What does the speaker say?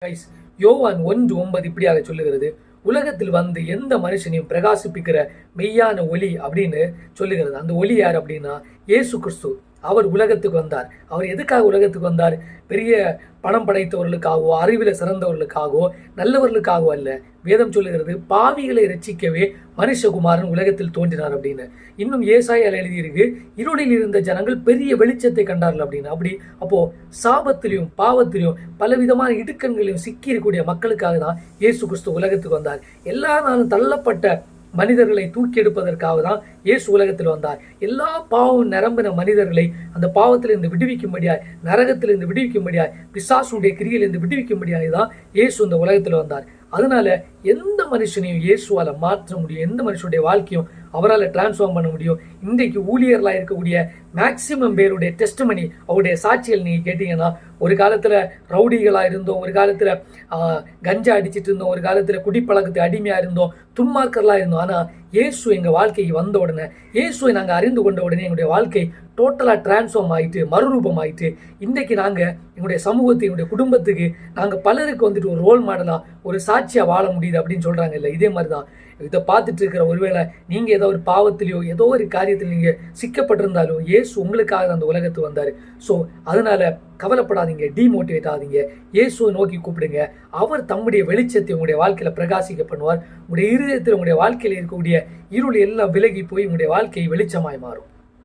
Guys, யோவான் 1:9 இப்படியாக சொல்லுகிறது, உலகத்தில் வந்து எந்த மனுஷனையும் பிரகாசிப்பிக்கிற மெய்யான ஒளி அப்படின்னு சொல்லுகிறது. அந்த ஒளி யார் அப்படின்னா இயேசு கிறிஸ்து. அவர் உலகத்துக்கு வந்தார். அவர் எதுக்காக உலகத்துக்கு வந்தார்? பெரிய பணம் படைத்தவர்களுக்காகவோ, அறிவில் சிறந்தவர்களுக்காகவோ, நல்லவர்களுக்காகவோ அல்ல. வேதம் சொல்லுகிறது, பாவிகளை ரட்சிக்கவே மனுஷகுமாரன் உலகத்தில் தோன்றினார் அப்படின்னு. இன்னும் ஏசாயால எழுதியிருக்கு, இருளில் இருந்த ஜனங்கள் பெரிய வெளிச்சத்தை கண்டார்கள் அப்படின்னு. அப்போ சாபத்திலையும் பாவத்திலையும் பலவிதமான இடுக்கண்களையும் சிக்கி இருக்கக்கூடிய மக்களுக்காக தான் இயேசு கிறிஸ்து உலகத்துக்கு வந்தார். எல்லா நாளும் தள்ளப்பட்ட மனிதர்களை தூக்கி எடுப்பதற்காக தான் இயேசு உலகத்தில் வந்தார். எல்லா பாவம் நிரம்பின மனிதர்களை அந்த பாவத்திலிருந்து விடுவிக்கும்படியாய், நரகத்திலிருந்து விடுவிக்கும்படியாய், பிசாசுடைய கிரியிலிருந்து விடுவிக்கும்படியாய் தான் இயேசு இந்த உலகத்தில் வந்தார். அதனால எந்த மனுஷனையும் இயேசுவால மாற்ற முடியும். எந்த மனுஷனுடைய வாழ்க்கையும் அவரால் டிரான்ஸ்ஃபார்ம் பண்ண முடியும். இன்றைக்கு ஊழியர்களாக இருக்கக்கூடிய மேக்சிமம் பேருடைய டெஸ்ட்மனி, அவருடைய சாட்சிகள் நீங்கள் கேட்டீங்கன்னா, ஒரு காலத்தில் ரவுடிகளாக இருந்தோம், ஒரு காலத்தில் கஞ்சா அடிச்சிட்டு இருந்தோம், ஒரு காலத்தில் குடிப்பழக்கத்துக்கு அடிமையாக இருந்தோம், துன்மாக்கர்களாக இருந்தோம். ஆனால் இயேசு எங்கள் வாழ்க்கைக்கு வந்த உடனே, இயேசுவை நாங்கள் அறிந்து கொண்ட உடனே எங்களுடைய வாழ்க்கை டோட்டலாக டிரான்ஸ்ஃபார்ம் ஆகிட்டு, மறுரூபம் ஆகிட்டு, இன்றைக்கு நாங்கள் எங்களுடைய சமூகத்தை, எங்களுடைய குடும்பத்துக்கு நாங்கள் பலருக்கு வந்துட்டு ஒரு ரோல் மாடலாக, ஒரு சாட்சியாக வாழ முடியுது அப்படின்னு சொல்கிறாங்க. இல்லை, இதே மாதிரி தான் இதை பார்த்துட்டு இருக்கிற ஒருவேளை நீங்கள் ஏதோ ஒரு பாவத்திலையோ ஏதோ ஒரு காரியத்தில் நீங்கள் சிக்கப்பட்டிருந்தாலும் இயேசு உங்களுக்காக அந்த உலகத்துக்கு வந்தார். ஸோ அதனால் கவலைப்படாதீங்க, டிமோட்டிவேட் ஆகாதீங்க. இயேசுவை நோக்கி கூப்பிடுங்க. அவர் தம்முடைய வெளிச்சத்தை உங்களுடைய வாழ்க்கையில் பிரகாசிக்க பண்ணுவார். உங்களுடைய இருதயத்தில், உங்களுடைய வாழ்க்கையில் இருக்கக்கூடிய இருள் எல்லாம் விலகி போய் உங்களுடைய வாழ்க்கை வெளிச்சமாய் மாறும்.